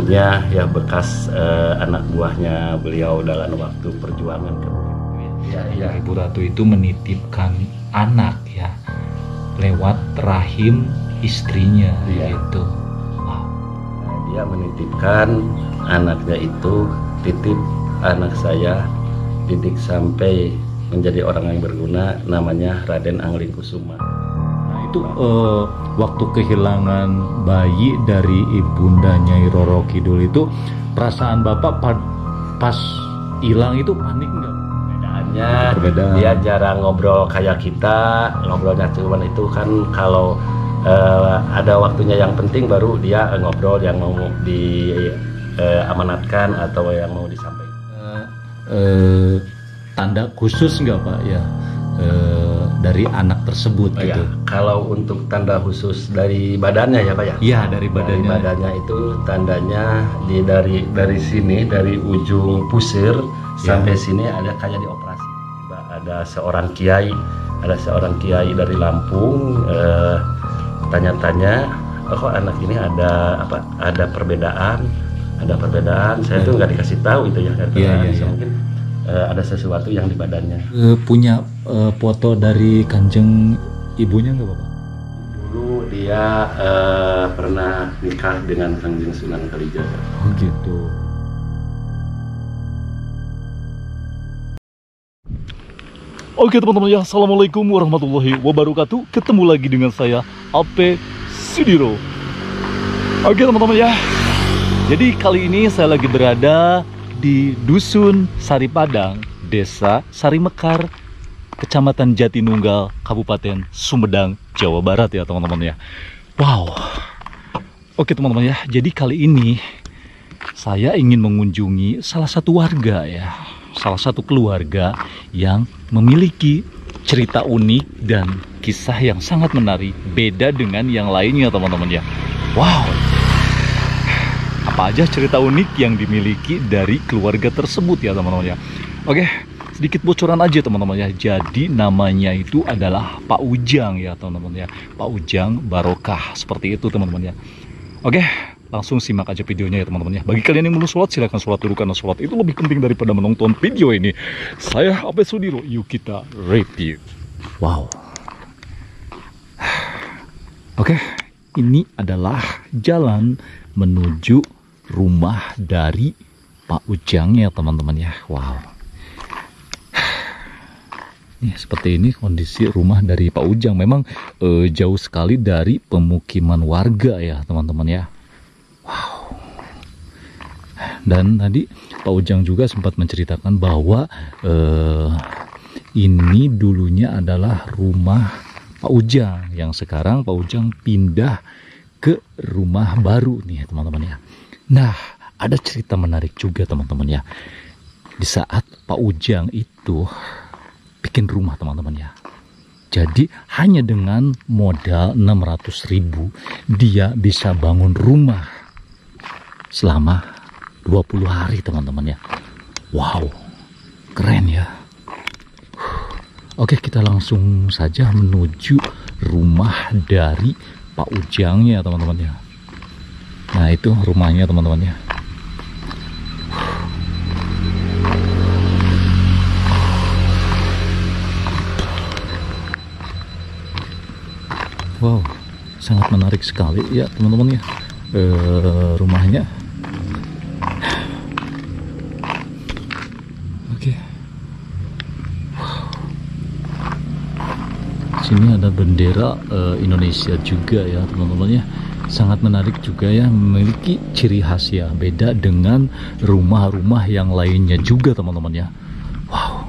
ibunya ya, bekas anak buahnya beliau dalam waktu perjuangan. Ya, Ibu Ratu itu menitipkan anak ya lewat rahim istrinya gitu. Wow. Nah, dia menitipkan anaknya itu, titip anak saya didik sampai menjadi orang yang berguna, namanya Raden Angling Kusuma. Nah itu waktu kehilangan bayi dari ibunda Nyai Roro Kidul itu, perasaan Bapak pas hilang itu panik nggak? Bedaan. Dia jarang ngobrol kayak kita, ngobrolnya cuman itu kan kalau ada waktunya yang penting baru dia ngobrol yang mau diamanatkan atau yang mau disampaikan. Tanda khusus nggak Pak ya dari anak tersebut gitu? Ya, kalau untuk tanda khusus dari badannya ya Pak ya? Iya, dari badannya. Dari badannya itu tandanya dari sini, dari ujung pusir sampai sini ada kayak dioperasi. Ada seorang kiai dari Lampung tanya-tanya, kok anak ini ada apa? Ada perbedaan. Saya tuh nggak dikasih tahu itu ya. Mungkin ada sesuatu yang di badannya. Punya foto dari kanjeng ibunya nggak Bapak? Dulu dia pernah nikah dengan Kanjeng Sunan Kalijaga. Oh gitu. Oke teman-teman ya, assalamualaikum warahmatullahi wabarakatuh. Ketemu lagi dengan saya AP Sudiro. Oke teman-teman ya, jadi kali ini saya lagi berada di Dusun Sari Padang, Desa Sari Mekar, Kecamatan Jatinunggal, Kabupaten Sumedang, Jawa Barat ya teman-teman ya. Wow. Oke teman-teman ya, jadi kali ini saya ingin mengunjungi salah satu warga ya, salah satu keluarga yang memiliki cerita unik dan kisah yang sangat menarik, beda dengan yang lainnya teman-teman ya. Wow. Apa aja cerita unik yang dimiliki dari keluarga tersebut ya teman-teman ya. Oke, sedikit bocoran aja teman-teman ya. Jadi namanya itu adalah Pak Ujang ya teman-teman ya. Pak Ujang Barokah, seperti itu teman-teman ya. Oke, langsung simak aja videonya ya teman-teman ya. Bagi kalian yang belum sholat, silahkan sholat dulu karena sholat itu lebih penting daripada menonton video ini. Saya AP Sudiro, yuk kita review. Wow. Oke, ini adalah jalan menuju rumah dari Pak Ujang ya teman-teman ya. Wow. Nih, seperti ini kondisi rumah dari Pak Ujang. Memang jauh sekali dari pemukiman warga ya teman-teman ya. Wow. Dan tadi Pak Ujang juga sempat menceritakan bahwa ini dulunya adalah rumah Pak Ujang, yang sekarang Pak Ujang pindah ke rumah baru nih teman-teman ya. Nah, ada cerita menarik juga teman-teman ya. Di saat Pak Ujang itu bikin rumah teman-teman ya. Jadi hanya dengan modal 600.000 dia bisa bangun rumah selama 20 hari teman-teman ya. Wow, keren ya. Oke, kita langsung saja menuju rumah dari Pak Ujang ya teman-teman ya. Nah itu rumahnya teman-teman ya. Wow, sangat menarik sekali ya teman-teman ya, rumahnya. Oke. Sini ada bendera Indonesia juga ya teman-teman ya. Sangat menarik juga ya, memiliki ciri khas ya, beda dengan rumah-rumah yang lainnya juga teman-teman ya. Wow.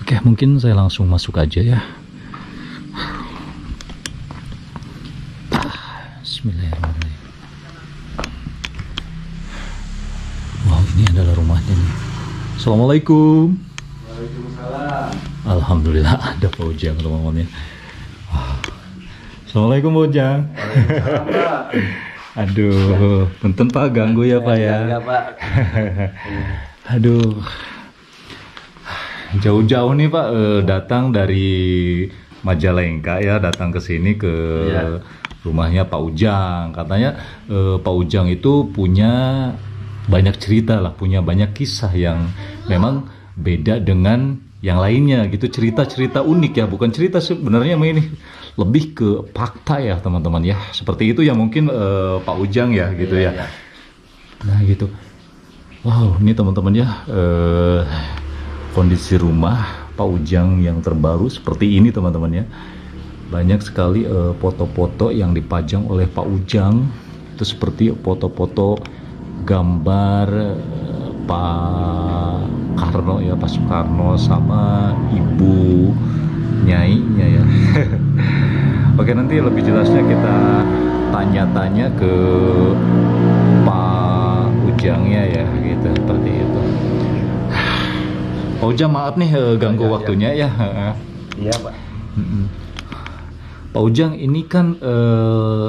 Oke, mungkin saya langsung masuk aja ya. Bismillahirrahmanirrahim. Wow, ini adalah rumahnya nih. Assalamualaikum. Waalaikumsalam. Alhamdulillah ada Pak Ujang teman-teman ya. Assalamualaikum Pak Ujang. Waalaikumsalam. Aduh, punten Pak, ganggu ya Pak ya. Enggak Pak. Aduh, jauh-jauh nih Pak, datang dari Majalengka ya, datang ke sini ke rumahnya Pak Ujang. Katanya Pak Ujang itu punya banyak cerita lah, punya banyak kisah yang memang beda dengan yang lainnya gitu, cerita-cerita unik ya, bukan cerita sebenarnya ini lebih ke fakta ya teman-teman ya, seperti itu ya mungkin Pak Ujang ya gitu ya. Nah gitu. Wow, ini teman-teman ya kondisi rumah Pak Ujang yang terbaru seperti ini teman-teman ya. Banyak sekali foto-foto yang dipajang oleh Pak Ujang, itu seperti foto-foto gambar Pak Karno ya, Pak Soekarno sama Ibu Nyainya ya. Oke, nanti lebih jelasnya kita tanya-tanya ke Pak Ujangnya ya gitu, seperti itu. Pak Ujang maaf nih ganggu waktunya ya. Iya Pak. Pak Ujang, ini kan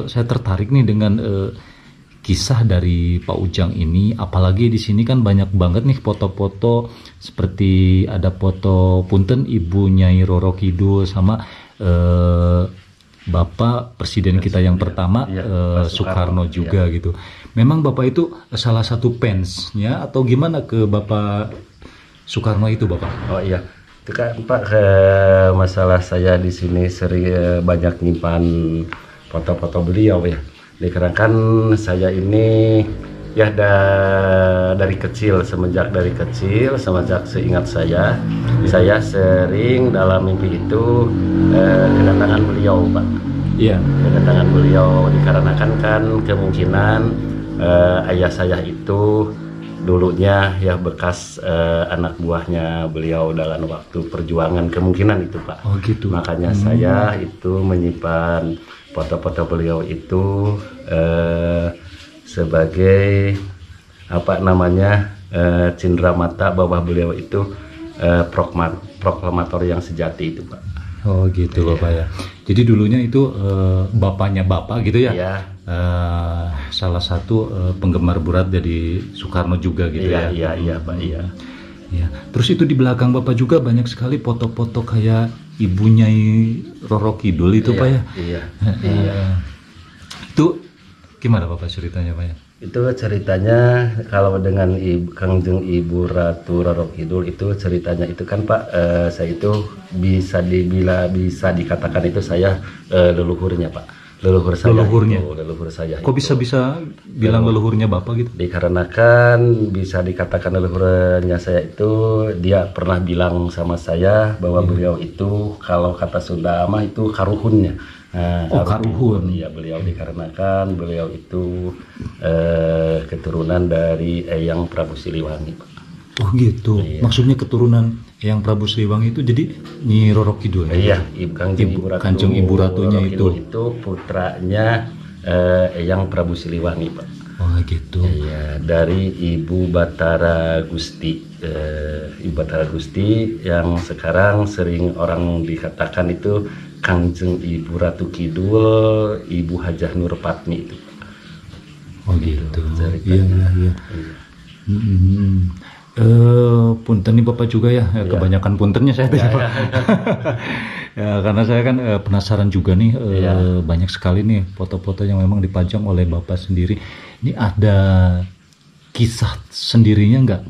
saya tertarik nih dengan kisah dari Pak Ujang ini, apalagi di sini kan banyak banget nih foto-foto, seperti ada foto punten Ibu Nyai Roro Kidul sama Bapak Presiden kita yang pertama Soekarno juga gitu. Memang Bapak itu salah satu fansnya atau gimana ke Bapak Soekarno itu Bapak? Oh iya, itu kan Pak, masalah saya di sini sering banyak nyimpan foto-foto beliau ya. Dikarenakan saya ini ya dari kecil, semenjak seingat saya sering dalam mimpi itu kedatangan beliau Pak. Iya. Kedatangan beliau dikarenakan kan kemungkinan ayah saya itu dulunya ya bekas anak buahnya beliau dalam waktu perjuangan, kemungkinan itu Pak. Oh gitu. Makanya saya itu menyimpan foto-foto beliau itu sebagai apa namanya cindramata bahwa beliau itu proklamator yang sejati itu Pak. Oh gitu Bapak ya. Jadi dulunya itu bapaknya Bapak gitu ya? Iya. Salah satu penggemar berat dari Soekarno juga gitu ya? Iya Pak, iya. Ya. Terus itu di belakang Bapak juga banyak sekali foto-foto kayak Ibu Nyai Roro Kidul itu Pak ya? Iya. Itu gimana Bapak ceritanya Pak ya? Itu ceritanya kalau dengan Kangjeng Ibu Ratu Roro Kidul itu ceritanya itu kan Pak, saya itu bisa dikatakan itu saya leluhurnya Pak. Leluhur saya. Kok bisa bilang leluhurnya Bapak gitu? Dikarenakan bisa dikatakan leluhurnya saya itu, dia pernah bilang sama saya bahwa beliau itu kalau kata Sunda mah itu karuhunnya. Nah, karuhun. Iya, beliau dikarenakan beliau itu keturunan dari Eyang Prabu Siliwangi Pak. Oh gitu. Iya. Maksudnya keturunan Eyang Prabu Siliwangi itu jadi Nyi Roro Kidul. Iya, Kanjeng Ibu Ratunya itu putranya Eyang Prabu Siliwangi Pak. Oh gitu. Iya, dari Ibu Batara Gusti. Ibu Batara Gusti yang sekarang sering orang dikatakan itu Kanjeng Ibu Ratu Kidul, Ibu Hajah Nurpatmi itu. Oh gitu. Iya. Punten nih Bapak juga ya, kebanyakan puntennya saya tadi Pak. Ya, karena saya kan penasaran juga nih, banyak sekali nih foto-foto yang memang dipajang oleh Bapak sendiri. Ini ada kisah sendirinya nggak?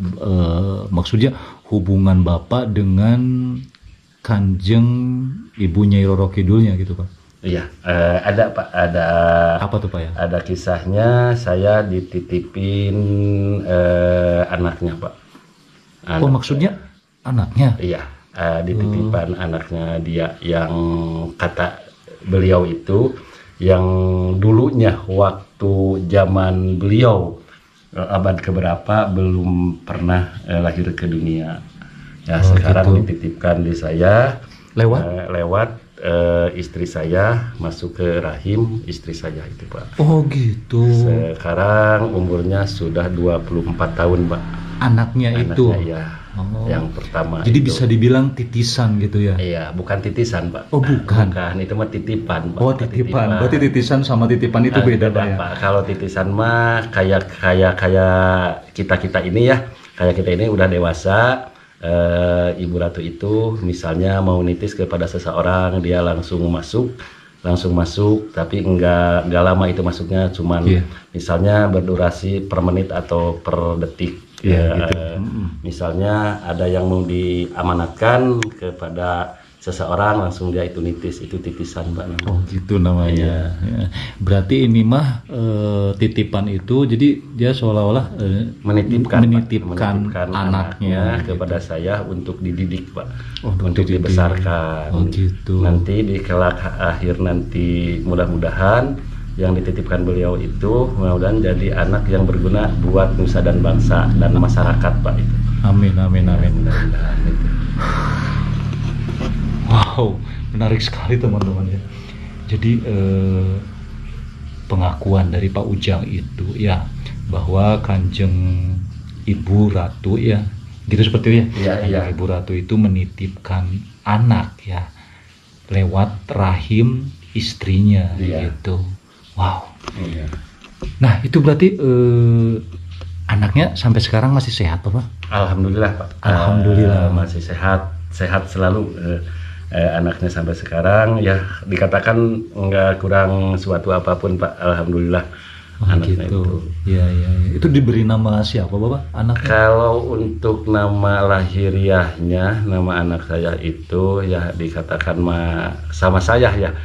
Maksudnya hubungan Bapak dengan Kanjeng Ibu Nyai Roro Kidulnya gitu Pak? Iya, ada Pak, ada. Apa tuh Pak ya? Ada kisahnya, saya dititipin anaknya Pak. Oh maksudnya anaknya? Iya, dititipan anaknya dia yang kata beliau itu yang dulunya waktu zaman beliau abad keberapa belum pernah lahir ke dunia. Ya sekarang gitu. Dititipkan di saya lewat istri saya, masuk ke rahim istri saya itu Pak. Oh gitu. Sekarang umurnya sudah 24 tahun Pak. Anaknya itu ya, yang pertama. Jadi itu bisa dibilang titisan gitu ya? Iya, bukan titisan Pak. Oh bukan. Itu mah titipan Pak. Oh titipan. Berarti titisan sama titipan itu beda Pak ya? Pak. Kalau titisan mah kayak kita ini ya, kayak kita ini udah dewasa. Ibu Ratu itu misalnya mau nitis kepada seseorang, dia langsung masuk langsung masuk, tapi enggak lama itu masuknya, cuman misalnya berdurasi per menit atau per detik. Gitu. Misalnya ada yang mau diamanatkan kepada seseorang, langsung dia itu nitis, itu titisan Pak. Oh gitu namanya. Ya. Berarti ini mah titipan itu, jadi dia seolah-olah menitipkan anaknya kepada saya untuk dididik Pak, untuk dibesarkan. Oh gitu. Nanti di kelak akhir nanti mudah-mudahan yang dititipkan beliau itu mudah-mudahan jadi anak yang berguna buat nusa dan bangsa dan masyarakat Pak itu. Amin amin amin. Mudah-mudahan itu. Wow, menarik sekali teman-teman ya. Jadi pengakuan dari Pak Ujang itu ya, bahwa Kanjeng Ibu Ratu ya, gitu seperti itu ya. Iya. Ibu Ratu itu menitipkan anak ya lewat rahim istrinya gitu. Wow. Iya. Nah itu berarti anaknya sampai sekarang masih sehat Pak? Alhamdulillah Pak. Alhamdulillah masih sehat selalu. Anaknya sampai sekarang ya dikatakan nggak kurang suatu apapun Pak. Alhamdulillah. Anaknya gitu. itu. Ya. Itu diberi nama siapa Bapak anaknya? Kalau untuk nama lahiriahnya, nama anak saya itu ya dikatakan sama saya ya.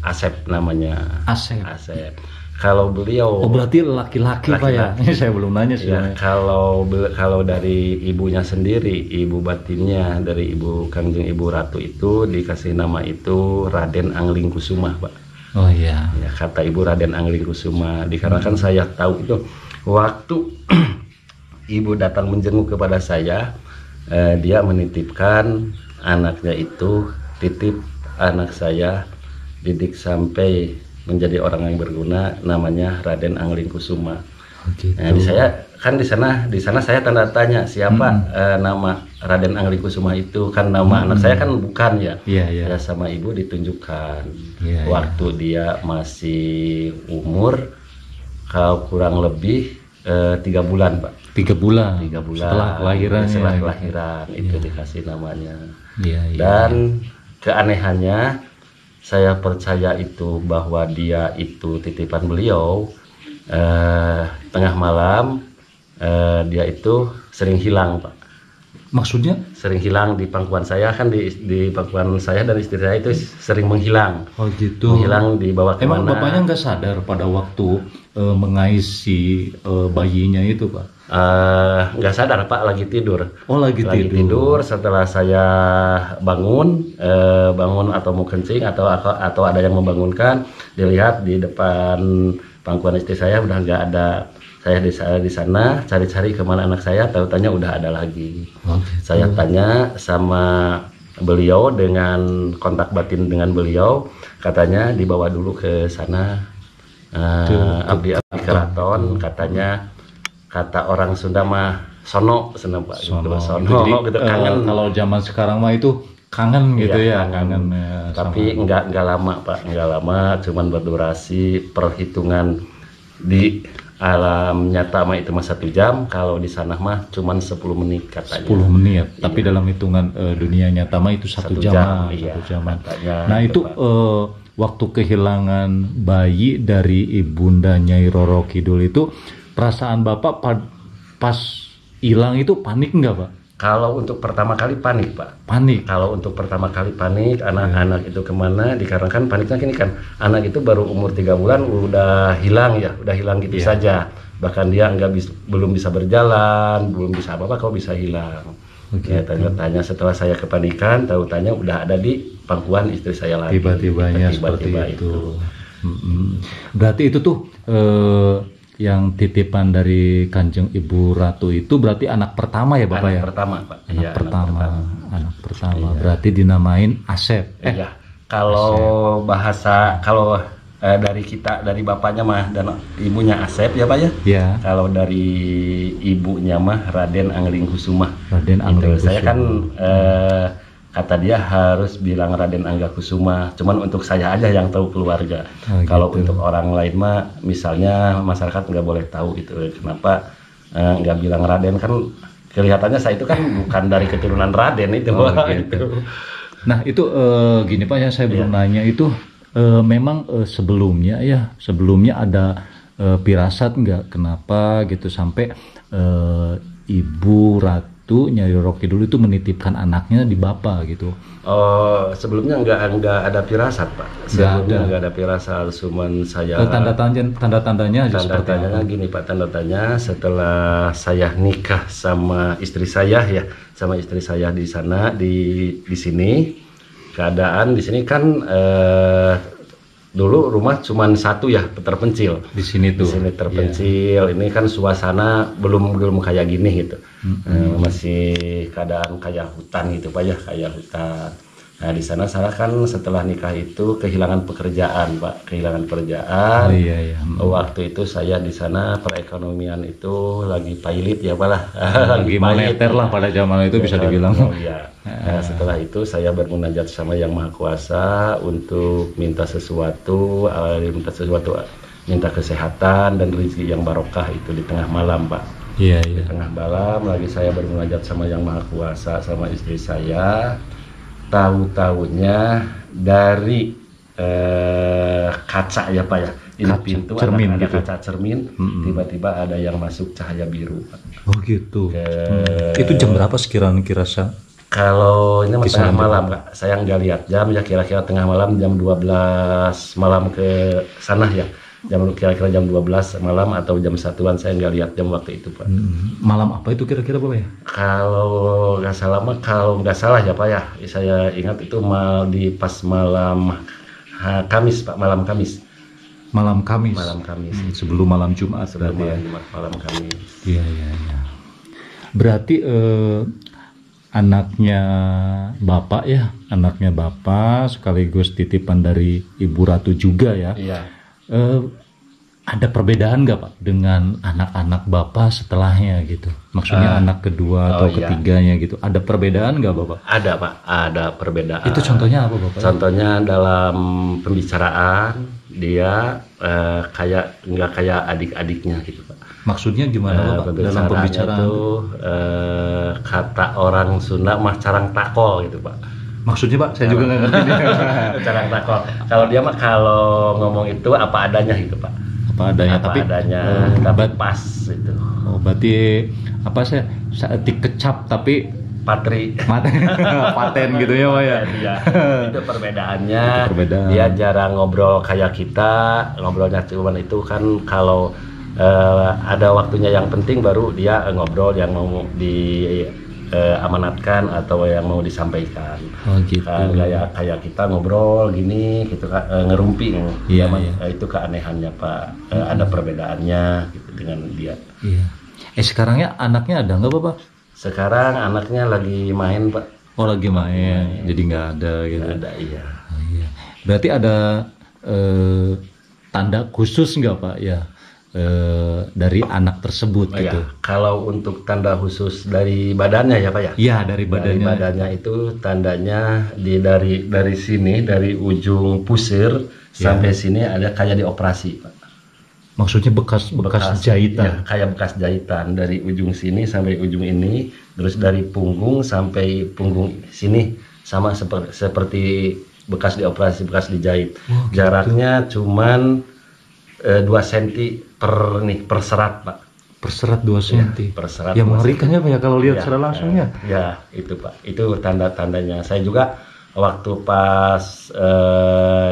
Asep namanya. Asep. Kalau beliau, berarti laki-laki Pak ya? Ini saya belum nanya sih. Ya, kalau dari ibunya sendiri, ibu batinnya dari ibu Kanjeng Ibu Ratu itu dikasih nama itu Raden Angling Kusuma Pak. Oh iya. Ya, kata ibu Raden Angling Kusuma, dikarenakan saya tahu itu waktu ibu datang menjenguk kepada saya, dia menitipkan anaknya itu, titip anak saya, didik sampai menjadi orang yang berguna, namanya Raden Angling Kusuma. Gitu. Nah, di sana saya tanda tanya siapa nama Raden Angling Kusuma itu, kan nama anak saya kan bukan ya. Ya sama ibu ditunjukkan waktu dia masih umur kurang lebih 3 bulan Pak. 3 bulan. Setelah kelahiran itu dikasih namanya. Dan keanehannya, saya percaya itu bahwa dia itu titipan beliau. Tengah malam dia itu sering hilang Pak. Maksudnya? Sering hilang di pangkuan saya, kan di pangkuan saya dan istri saya itu sering menghilang. Oh gitu. Menghilang, dibawa kemana? Emang bapaknya nggak sadar pada waktu mengais si bayinya itu Pak? Nggak sadar Pak, lagi tidur. Oh lagi tidur. Setelah saya bangun atau mau kencing atau ada yang membangunkan, dilihat di depan pangkuan istri saya udah nggak ada. Saya di sana cari-cari kemana anak saya, tahu-tanya udah ada lagi. Saya tanya sama beliau dengan kontak batin dengan beliau, katanya dibawa dulu ke sana, abdi keraton, katanya. Kata orang Sunda mah sono Pak. Sono. Jadi gitu, kangen. Kalau zaman sekarang mah itu kangen gitu ya, kangen. Tapi enggak lama Pak, enggak lama, cuman berdurasi perhitungan di alam nyata mah itu mah 1 jam, kalau di sana mah cuman 10 menit katanya. 10 menit, tapi dalam hitungan dunia nyata mah itu 1 jam. Nah itu waktu kehilangan bayi dari ibunda Nyai Roro Kidul itu, perasaan Bapak pas hilang itu panik nggak Pak? Kalau untuk pertama kali panik Pak. Panik. Kalau untuk pertama kali panik, anak-anak itu kemana? Dikarenakan paniknya gini kan, anak itu baru umur 3 bulan udah hilang gitu saja. Bahkan dia belum bisa berjalan, belum bisa apa-apa, kok bisa hilang. Ya, tanya setelah saya kepanikan, tahu-tanya udah ada di pangkuan istri saya lagi. Tiba-tibanya seperti itu. Berarti itu tuh yang titipan dari Kanjeng Ibu Ratu itu berarti anak pertama ya Bapak? Anak pertama Pak. Anak pertama. Berarti dinamain Asep. Kalau bahasa dari bapaknya mah dan ibunya Asep ya Pak ya. Iya. Kalau dari ibunya mah Raden Angling Kusuma. Saya kan kata dia harus bilang Raden Angga Kusuma, cuman untuk saya aja yang tahu keluarga. Kalau untuk orang lain mah, misalnya masyarakat nggak boleh tahu itu. Kenapa nggak bilang Raden, kan kelihatannya saya itu kan bukan dari keturunan Raden itu. Nah itu gini Pak ya, saya belum nanya itu memang sebelumnya ada firasat nggak kenapa gitu sampai Ibu Ratu Nyai Roro Kidul itu menitipkan anaknya di Bapak gitu. Oh, sebelumnya nggak ada firasat Pak. Sebelumnya nggak ada firasat, cuman saya tanda-tandanya aja seperti tanda-tandanya apa? gini Pak, tanda-tandanya setelah saya nikah sama istri saya di sana di sini, keadaan di sini kan dulu rumah cuma satu ya, terpencil. Di sini tuh. Di sini terpencil. Ini kan suasana belum kayak gini gitu. Masih keadaan kayak hutan gitu Pak ya, kayak hutan. Nah di sana saya kan setelah nikah itu kehilangan pekerjaan Pak, kehilangan pekerjaan. Iya. Waktu itu saya di sana perekonomian itu lagi pailit ya Pak lah. Lagi moneter lah pada zaman itu bisa dibilang. Iya. Nah, setelah itu saya bermunajat sama Yang Maha Kuasa untuk minta sesuatu, minta kesehatan dan rezeki yang barokah itu di tengah malam Pak. Iya. Di tengah malam lagi saya bermunajat sama Yang Maha Kuasa sama istri saya. Tahu-tahunya dari kaca ya Pak ya, ini kaca, pintu cermin ada gitu. kaca cermin, tiba-tiba ada yang masuk cahaya biru Pak. Oh gitu. Itu jam berapa sekiranya kira-kira? Kalau ini tengah malam Kak, saya nggak lihat jam ya, kira-kira tengah malam jam 12 malam ke sana ya. Kira-kira jam 12 malam atau jam 1-an, saya nggak lihat jam waktu itu Pak. Malam apa itu kira-kira Pak ya? Kalau nggak salah ya Pak ya, saya ingat itu pas malam Kamis Pak, malam Kamis. Malam Kamis. Malam Kamis. Sebelum malam Jumat berarti ya. Malam Kamis. Iya. Berarti anaknya Bapak sekaligus titipan dari Ibu Ratu juga ya. Iya. Ada perbedaan nggak Pak dengan anak-anak Bapak setelahnya gitu? Maksudnya anak kedua atau ketiganya gitu. Ada perbedaan nggak Bapak? Ada Pak, ada perbedaan. Itu contohnya apa Bapak? Contohnya dalam pembicaraan dia nggak kayak adik-adiknya gitu Pak. Maksudnya gimana Bapak dalam pembicaraan itu kata orang Sunda mah carang takol gitu Pak. Maksudnya Pak, saya juga nggak ngerti dia. Carang takol. Kalau dia mah kalau ngomong itu apa adanya gitu Pak. Apa adanya, tapi pas itu. Oh, berarti apa saya dikecap tapi paten gitu ya Pak ya. Iya. Itu perbedaannya. Perbedaan. Dia jarang ngobrol kayak kita, ngobrolnya cuman itu kan kalau ada waktunya yang penting baru dia ngobrol yang mau amanatkan atau yang mau disampaikan. Oh gitu. Kayak kita ngobrol gini gitu kan, ngerumping. Iya. Itu keanehannya Pak. Ada perbedaannya gitu dengan dia. Iya. Sekarangnya anaknya ada nggak Bapak? Sekarang anaknya lagi main Pak. Oh lagi main. Jadi nggak ada gitu. Nggak ada, iya. Oh, iya. Berarti ada tanda khusus nggak Pak ya? Dari anak tersebut gitu. Ya, kalau untuk tanda khusus dari badannya ya Pak ya? Iya dari badannya. Dari badannya itu tandanya dari sini, dari ujung pusir sampai sini ada kayak dioperasi Pak. Maksudnya bekas jahitan? Ya, kayak bekas jahitan dari ujung sini sampai ujung ini, terus dari punggung sampai punggung sini sama seperti bekas dioperasi, bekas dijahit. Oh, gitu. Jaraknya cuman 2 cm per serat Pak. Per serat 2 cm. Per serat. Ya mengerikannya Pak ya kalau lihat secara langsungnya. Ya itu Pak. Itu tanda-tandanya. Saya juga waktu pas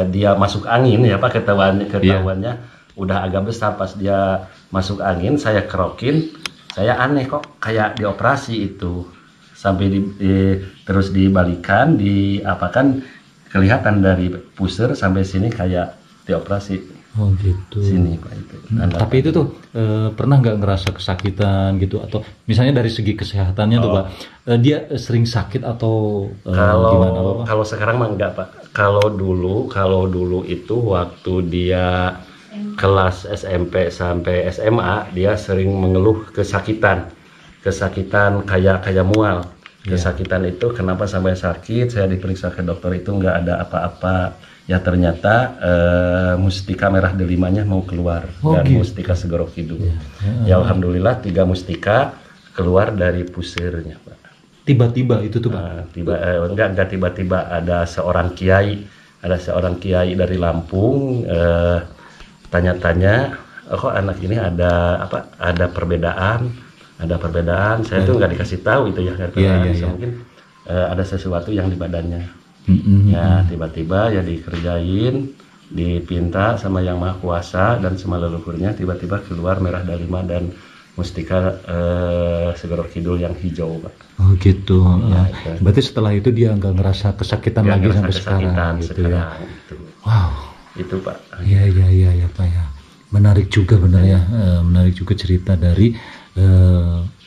dia masuk angin ya Pak, ketahuannya udah agak besar. Pas dia masuk angin saya kerokin, saya aneh kok kayak dioperasi itu. Sampai terus dibalikan, diapakan, kelihatan dari pusar sampai sini kayak dioperasi. Oh gitu. Sini Pak itu. Tapi itu tuh pernah nggak ngerasa kesakitan gitu, atau misalnya dari segi kesehatannya tuh Pak, dia sering sakit atau gimana Pak? Kalau sekarang mah enggak Pak. Kalau dulu itu waktu dia kelas SMP sampai SMA dia sering mengeluh kesakitan kayak mual. Kesakitan itu kenapa sampai sakit? Saya diperiksa ke dokter itu nggak ada apa-apa. Ya ternyata mustika merah delimanya mau keluar dan gitu. Mustika segoro kidul. Ya alhamdulillah 3 mustika keluar dari pusirnya Pak. tiba-tiba itu tuh Pak? Enggak tiba-tiba ada seorang kiai dari Lampung, tanya-tanya, kok anak ini ada perbedaan, saya tuh nggak dikasih tahu itu ya, mungkin ada sesuatu yang di badannya. Ya tiba-tiba ya dikerjain, dipinta sama Yang Maha Kuasa dan sama leluhurnya, tiba-tiba keluar merah dalima dan mustika Segoro Kidul yang hijau, Pak. Oh gitu. Ya, berarti setelah itu dia nggak ngerasa kesakitan lagi sampai sekarang gitu ya. Gitu. Wow. Itu Pak. Iya Pak ya. Menarik juga benar ya. Menarik juga cerita dari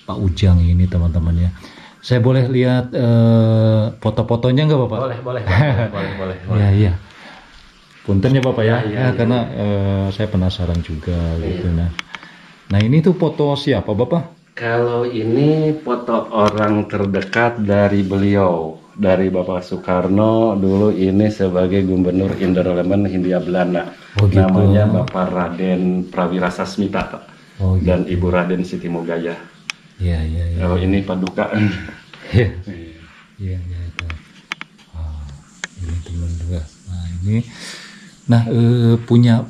Pak Ujang ini teman-teman ya. Saya boleh lihat foto-fotonya nggak Bapak? Boleh. Iya. Punten ya Bapak ya. Ya, karena saya penasaran juga gitu. Nah ini tuh foto siapa Bapak? Kalau ini foto orang terdekat dari beliau, dari Bapak Soekarno dulu ini sebagai Gubernur Indoleman Hindia Belanda. Oh, gitu. Namanya Bapak Raden Prawira Sasmita, Pak. Oh, gitu. Dan Ibu Raden Siti Mogaya. Iya. Kalau ini Paduka. Iya itu. Ini teman juga. Nah punya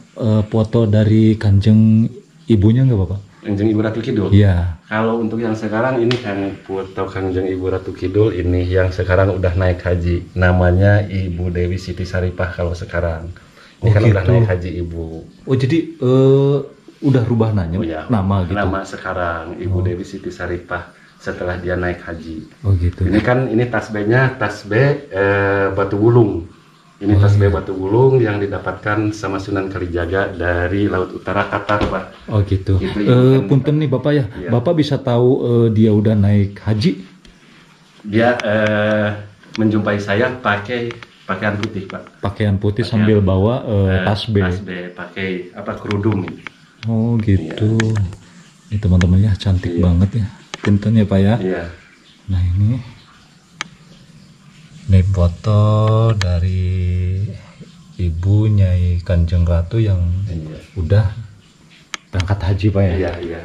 foto dari Kanjeng ibunya nggak Bapak? Kanjeng Ibu Ratu Kidul. Iya. Kalau untuk yang sekarang ini kan foto Kanjeng Ibu Ratu Kidul ini yang sekarang udah naik haji. Namanya Ibu Dewi Siti Saripah kalau sekarang. Ini kan udah naik haji Ibu. Oh jadi udah rubah nama gitu. Nama sekarang Ibu Dewi Siti Saripah setelah dia naik haji. Oh gitu. Ini tas B-nya tas B Batu Wulung. Ini tas B Batu Wulung yang didapatkan sama Sunan Kalijaga dari Laut Utara Qatar, Pak. Oh gitu. Punten nih Bapak ya. Iya. Bapak bisa tahu dia udah naik haji? Dia menjumpai saya pakai pakaian putih, Pak. Pakaian putih sambil bawa tas B. Tas B pakai kerudung. Oh gitu. Ini teman-teman ya, cantik banget ya. Punten ya Pak ya. Iya. Nah ini foto dari Ibu Nyai Kanjeng Ratu yang udah berangkat haji Pak ya. Iya.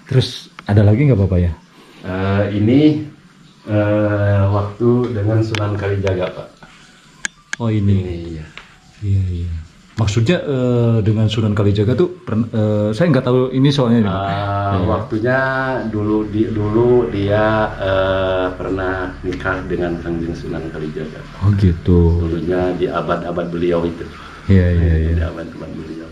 Terus ada lagi nggak Bapak ya? Ini waktu dengan Sunan Kalijaga, Pak. Oh ini. Iya. Maksudnya dengan Sunan Kalijaga tuh saya nggak tahu ini soalnya. Waktunya dulu dia pernah nikah dengan Kanjeng Sunan Kalijaga. Oh gitu. Dulunya di abad-abad beliau itu. Iya. Di abad-abad beliau.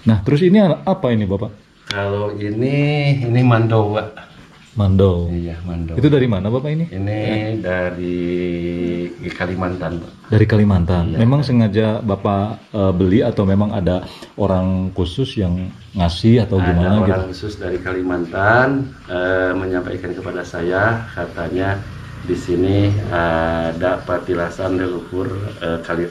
Nah terus ini apa ini Bapak? Kalau ini mandau, Pak. Mandau. Iya, mandau. Itu dari mana Bapak ini? Ini dari Kalimantan, Pak. Dari Kalimantan. Iya. Memang sengaja Bapak beli atau memang ada orang khusus yang ngasih atau gimana gitu? Ada orang khusus dari Kalimantan menyampaikan kepada saya, katanya di sini ada patilasan leluhur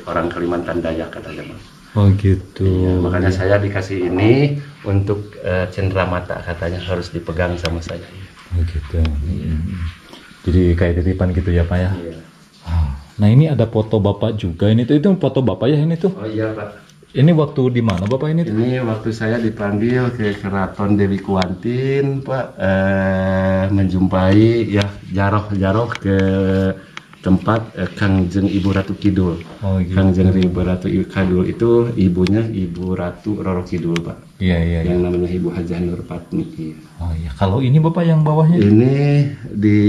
orang Kalimantan Dayak, katanya, Mas. Oh gitu. Iya, makanya saya dikasih ini untuk cenderamata, katanya harus dipegang sama saya. Oh gitu. Jadi kayak titipan gitu ya Pak ya. Iya. Nah ini ada foto Bapak juga. Ini tuh itu foto Bapak ya ini tuh. Oh iya Pak. Ini waktu di mana Bapak ini tuh? Ini waktu saya dipanggil ke Keraton Dewi Kuantin, Pak, menjumpai ya jarok ke tempat Kangjeng Ibu Ratu Kidul. Oh, gitu. Kangjeng Ibu Ratu Kidul itu ibunya Ibu Ratu Roro Kidul, Pak. Iya. Yang namanya Ibu Hajah Nur Patmi. Oh iya. Kalau ini Bapak yang bawahnya? Ini di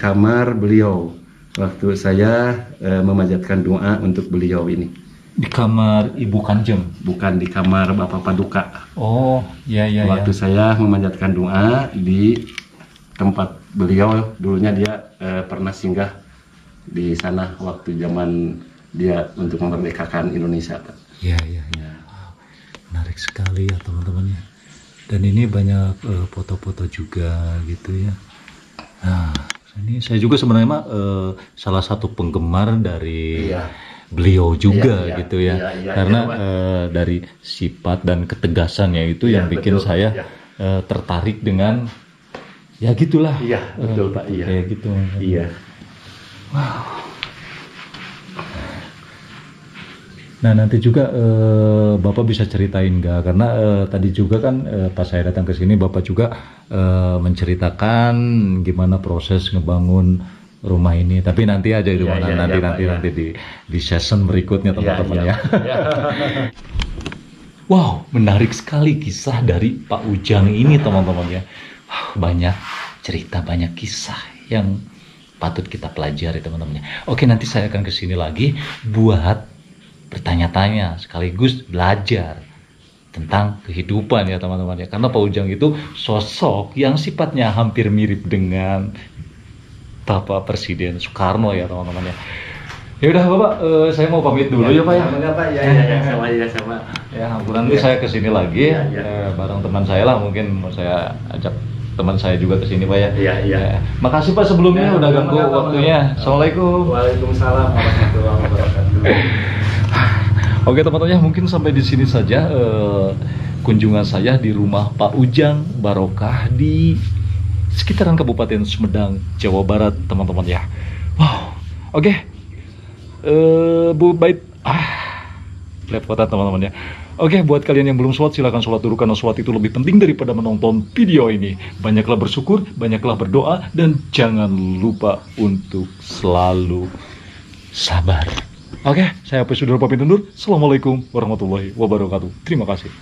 kamar beliau. Waktu saya memanjatkan doa untuk beliau ini. Di kamar Ibu Kanjeng? Bukan, di kamar Bapak Paduka. Oh, iya. Waktu saya memanjatkan doa di tempat beliau, dulunya dia pernah singgah di sana waktu zaman dia untuk memerdekakan Indonesia, Pak. Iya. Menarik sekali ya teman-teman ya. Dan ini banyak foto-foto juga gitu ya. Nah, ini saya juga sebenarnya salah satu penggemar dari beliau juga gitu ya. Karena dari sifat dan ketegasannya itu yang bikin saya tertarik dengan ya gitulah. Iya, betul Pak. Iya. Kayak gitu. Iya. Wow. Nah nanti juga Bapak bisa ceritain nggak? Karena tadi juga kan pas saya datang ke sini Bapak juga menceritakan gimana proses ngebangun rumah ini. Tapi nanti aja itu Iya, mana iya, nanti iya, Pak, ya. nanti di season berikutnya teman-teman Iya, ya. iya. Wow, menarik sekali kisah dari Pak Ujang ini teman-teman ya. Banyak cerita, banyak kisah yang patut kita pelajari teman-teman ya. Oke, nanti saya akan ke sini lagi buat bertanya-tanya sekaligus belajar tentang kehidupan ya teman-teman ya. Karena Pak Ujang itu sosok yang sifatnya hampir mirip dengan Bapak Presiden Soekarno ya teman-teman ya. Ya udah Bapak, saya mau pamit dulu ya Pak ya. Sama Pak, ya, sama. Ya, nanti saya ke sini lagi Ya. bareng teman saya lah, mungkin mau saya ajak teman saya juga ke sini Pak ya. Iya. Makasih Pak sebelumnya udah ganggu waktunya. Assalamualaikum. Waalaikumsalam warahmatullahi wabarakatuh. Oke teman-teman ya, mungkin sampai di sini saja kunjungan saya di rumah Pak Ujang Barokah di sekitaran Kabupaten Sumedang, Jawa Barat teman-teman ya. Wow, oke. Bu Bait lepotan teman-teman ya. Oke, buat kalian yang belum sholat silahkan sholat dulu karena sholat itu lebih penting daripada menonton video ini. Banyaklah bersyukur, banyaklah berdoa, dan jangan lupa untuk selalu sabar. Oke, saya Pak Sudara pamit undur. Assalamualaikum warahmatullahi wabarakatuh. Terima kasih.